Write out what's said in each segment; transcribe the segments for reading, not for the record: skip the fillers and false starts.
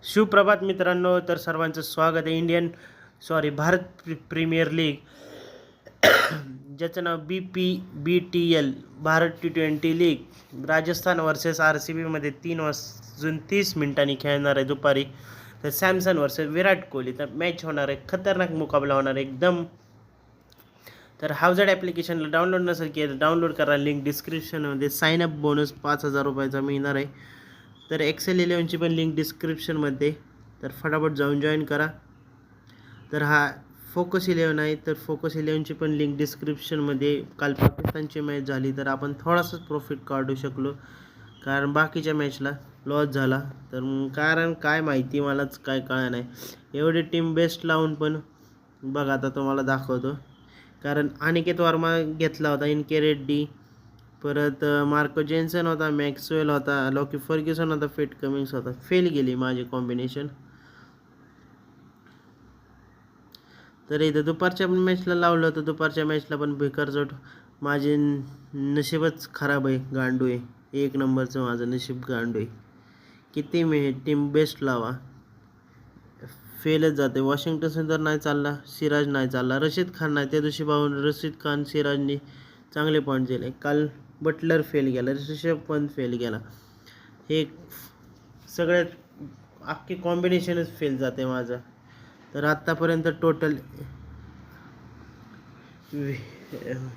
सुप्रभात मित्रांनो. तर सर्वांचं स्वागत आहे भारत प्रीमियर लीग ज्याचं नाव BPBTL Bharat T20 league Rajasthan versus RCB मध्ये 3:30 खेळणार आहे दुपारी. तर सॅमसन वर्सेस विराट कोहली. तर मॅच होणार आहे, खतरनाक मुकाबला होणार आहे एकदम. तर हावजड ॲप्लिकेशनला डाउनलोड नसेल केलं डाउनलोड करा, लिंक डिस्क्रिप्शनमध्ये. साईन अप बोनस 5,000 रुपयाचा मिळणार आहे. तर एक्सेल 11ची पण लिंक डिस्क्रिप्शनमध्ये. तर फटाफट जाऊन जॉईन करा. तर हा फोकस 11 आहे, तर फोकस 11ची पण लिंक डिस्क्रिप्शनमध्ये. काल पाकिस्तानची मॅच झाली तर आपण थोडासाच प्रॉफिट काढू शकलो, कारण बाकीच्या मॅचला लॉस झाला. तर कारण काय माहिती मलाच काय कळलं नाही. एवढी टीम बेस्ट लावून पण बघा, आता तुम्हाला दाखवतो. कारण अनिकेत वर्मा घेतला होता, इनके रेड्डी, परत मार्को जेन्सन होता, मॅक्सवेल होता, लॉकी फर्ग्युसन होता, फेट कमिन्स होता. फेल गेली माझी कॉम्बिनेशन. तर इथं दुपारच्या पण मॅचला लावलं होतं, दुपारच्या मॅचला पण बेकारचोट. माझे नशीबच खराब आहे, गांडू आहे. एक नंबरचं माझं नशीब गांडू आहे. किती मी टीम बेस्ट लावा फेलच जाते. वॉशिंग्टन सुंदर नाही चालला, सिराज नाही चालला, रशीद खान नाही. त्या दिवशी पाहून रशीद खान सिराजनी चांगले पॉईंट दिले. काल बटलर फेल गेला, ऋषभ पंत फेल गेला. हे सगळ्यात अख्खी कॉम्बिनेशनच फेल जाते माझं. तर आत्तापर्यंत टोटल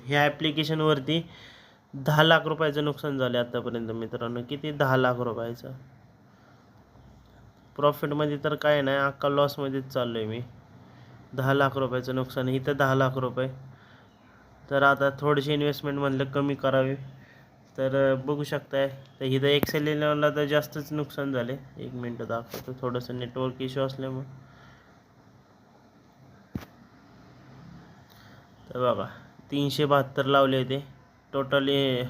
ह्या ॲप्लिकेशनवरती 10 लाख रुपयाचं नुकसान झालं आत्तापर्यंत मित्रांनो. किती? 10 लाख रुपयाचं. प्रॉफिटमध्ये तर काय नाही, अख्खा लॉसमध्येच चाललो आहे मी. 10 लाख रुपयाचं नुकसान, इथं 10 लाख रुपये. तर आता थोडीशी इन्व्हेस्टमेंट म्हणलं कमी करावी. तर बघू शकताय, तर इथं एक्सेल 11ला तर जास्तच नुकसान झाले. एक मिनटं दाखवतो, थोडंसं नेटवर्क इश्यू असल्यामुळे. तर बघा 372 लावले होते, टोटली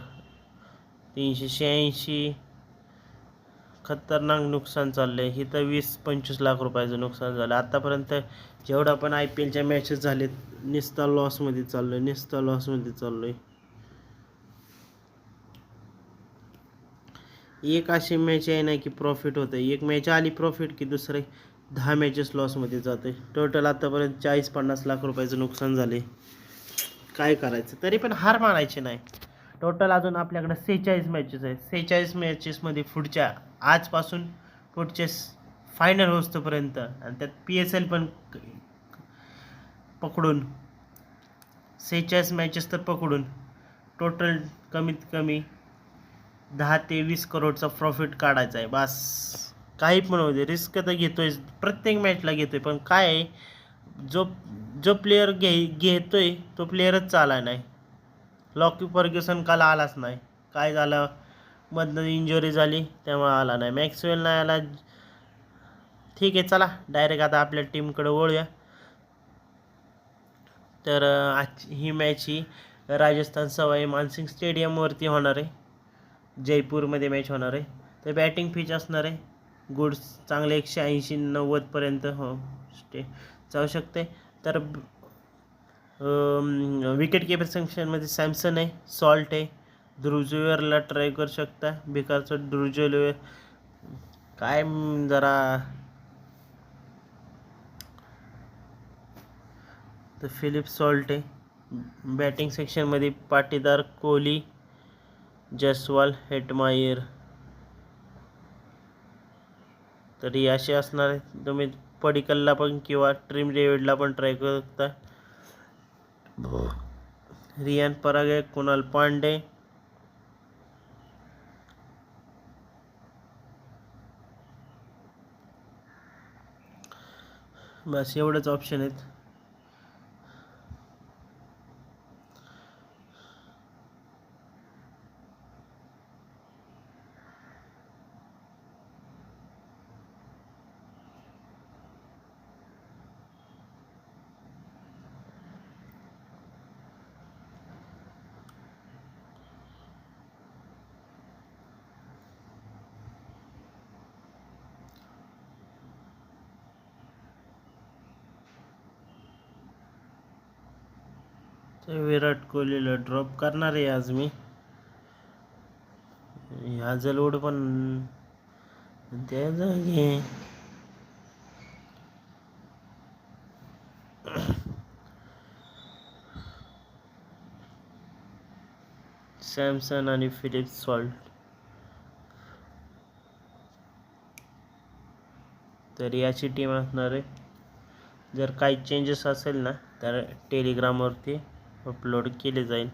386. खतरनाक नुकसान चाललं आहे. इथं 20-25 लाख रुपयाचं नुकसान झालं आत्तापर्यंत. जेवढा पण IPLच्या मॅचेस झालेत, नुसता लॉसमध्ये चाललो आहे, नुसता लॉसमध्ये चाललो आहे. एक अशी मॅच आहे नाही की प्रॉफिट होतं. एक मॅच आली प्रॉफिट की दुसरे 10 मॅचेस लॉसमध्ये जाते. टोटल आत्तापर्यंत 40-50 लाख रुपयाचं नुकसान झाले. काय करायचं, तरी पण हार मानायची नाही. टोटल अजून आपल्याकडे 46 मॅचेस आहेत. 46 मॅचेसमध्ये पुढच्या आजपासून पुढचे फायनल होस्तोपर्यंत, आणि त्यात PSL पण पकडून 46 मॅचेस तर पकडून टोटल कमीत कमी 10 ते 20 करोडचा प्रॉफिट काढायचा आहे. बस काही पण होऊ दे, रिस्क तर घेतोय, प्रत्येक मॅचला घेतोय. पण काय आहे, जो जो प्लेअर घेतोय तो प्लेअरच चाला नाही. लॉकी फर्ग्युसन काल आलाच नाही. काय झालं, मधनं इंजुरी झाली त्यामुळे आला नाही. मॅक्सवेल नाही आला. ठीक आहे, चला डायरेक्ट आता आपल्या टीमकडे वळूया. तर आज ही मॅच ही राजस्थान सवाई मानसिंग स्टेडियमवरती होणार आहे. जयपूरमध्ये मॅच होणार आहे. तर बॅटिंग पिच असणार आहे गुड्स, चांगले 180-90पर्यंत जाऊ शकते. तर विकेट किपर सेक्शनमध्ये सॅमसन आहे, सॉल्ट आहे, ध्रुजुवेरला ट्राय करू शकता. बेकारचं ध्रुजुवेर काय जरा. तर फिलिप सॉल्ट आहे. बॅटिंग सेक्शनमध्ये पाटीदार, कोहली, जयस्वाल, हेटमायर. तर ही अशी असणार आहे. तुम्ही पडिकलला पण किंवा ट्रिम डेव्हिडला पण ट्राय करू शकता. रियान पराग आहे, कुणाल पांडे. बस एवढंच ऑप्शन आहेत. तर विराट कोहलीला ड्रॉप करणार आहे आज मी. ह्या जलोड पण त्या जागी सॅमसन आणि फिलिप्स सॉल्ट. तर याची टीम असणार आहे. जर काही चेंजेस असेल ना तर टेलिग्रामवरती अपलोड केले जाईल.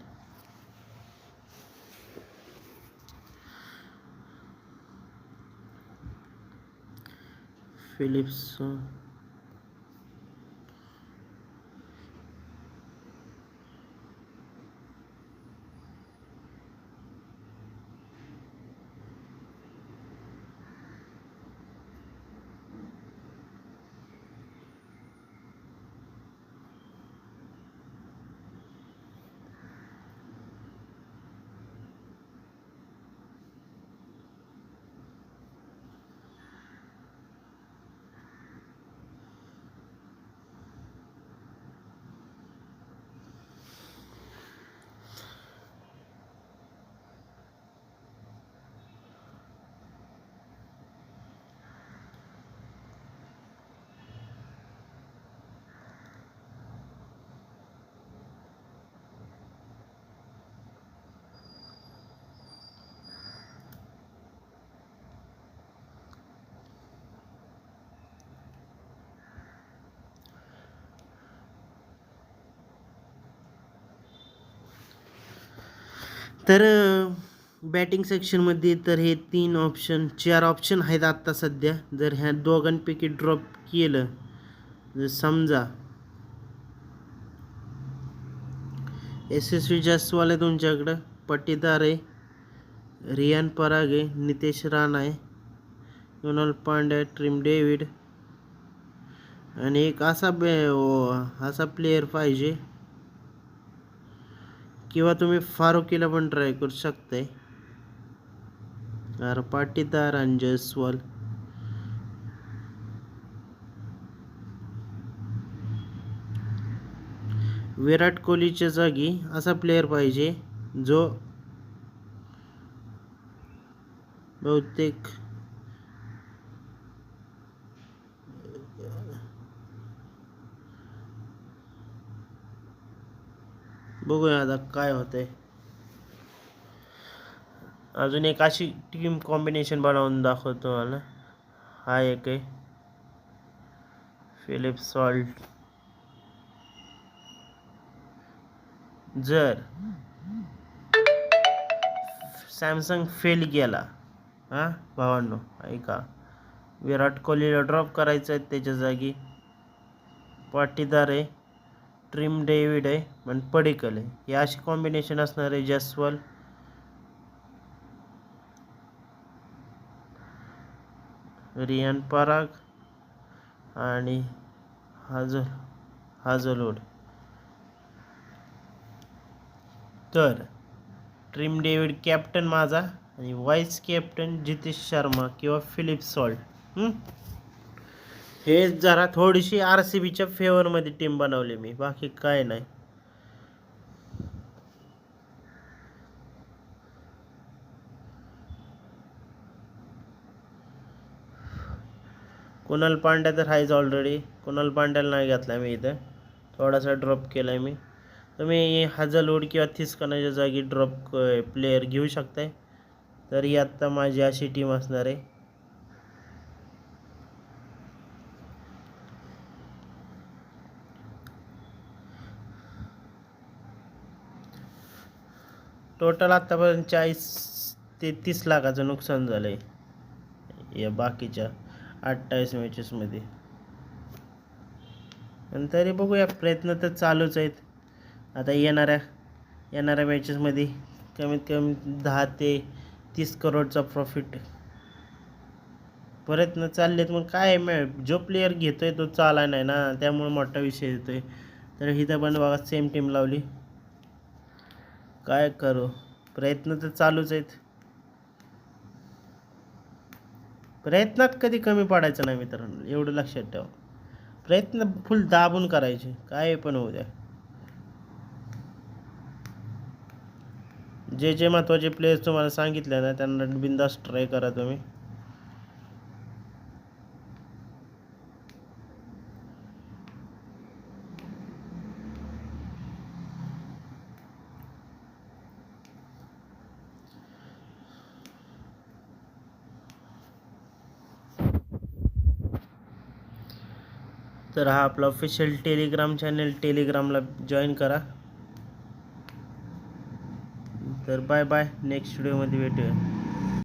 फिलिप्स तर बॅटिंग सेक्शनमध्ये तर हे 4 ऑप्शन आहेत आत्ता सध्या. जर ह्या दोघांपैकी ड्रॉप केलं, जर समजा यशस्वी जायस्वाल आहे तुमच्याकडं, पट्टीदार आहे, रियान पराग आहे, नितेश राणा आहे, कुणाल पांड्या, ट्रिम डेव्हिड आणि एक असा प्लेयर पाहिजे, किंवा तुम्ही फारुकीला पण ट्राय करू शकताय. पाटीदार आणि जयस्वाल. विराट कोहलीच्या जागी असा प्लेयर पाहिजे जो बहुतेक बघूया आता काय होतंय. अजून एक अशी टीम कॉम्बिनेशन बनवून दाखवतो मला. हा एक आहे फिलिप्स सॉल्ट. जर सॅमसंग फेल गेला, भावांनो ऐका, विराट कोहलीला ड्रॉप करायचं आहे, त्याच्या जागी पाटीदार आहे, ट्रिम डेव्हिड आहे आणि पडिक्कल आहे. हे अशी कॉम्बिनेशन असणार आहे. जयस्वाल, रियान पराग आणि हाजलवूड. तर ट्रिम डेव्हिड कॅप्टन माझा आणि व्हाईस कॅप्टन जितेश शर्मा किंवा फिलिप्स सॉल्ट. हे जरा थोडीशी RCBच्या फेवरमध्ये टीम बनवली मी, बाकी काय नाही. कुणाल पांड्या तर आहेच ऑलरेडी. कुणाल पांड्याला नाही घातला मी इथं, थोडासा ड्रॉप केला आहे मी. तुम्ही हाजलवूड किंवा थिस्कनाच्या जागी ड्रॉप प्लेयर घेऊ शकताय. तर ही आत्ता माझी अशी टीम असणार आहे. टोटल आत्तापर्यंत 40 ते 30 लाखाचं नुकसान झालं आहे या बाकीच्या 28 मॅचेसमध्ये. आणि तरी बघूया, प्रयत्न तर चालूच आहेत. आता येणाऱ्या मॅचेसमध्ये कमीत कमी 10 ते 30 करोडचा प्रॉफिट प्रयत्न चाललेत. मग काय जो प्लेयर घेतोय तो चाला नाही ना, त्यामुळे मोठा विषय येतोय. तर इथं पण बघा सेम टीम लावली. काय करू, प्रयत्न तर चालूच आहेत. प्रयत्नात कधी कमी पडायचं नाही मित्रांनो, एवढं लक्षात ठेवा. प्रयत्न फुल दाबून करायचे, काय पण होऊ द्या. जे महत्त्वाचे प्लेयर्स तुम्हाला सांगितले ना, त्यांना बिंदास ट्राय करा तुम्ही. तर हा आपला ऑफिशियल टेलिग्राम चॅनल, टेलिग्रामला जॉईन करा. तर बाय बाय, नेक्स्ट व्हिडिओमध्ये भेटूया.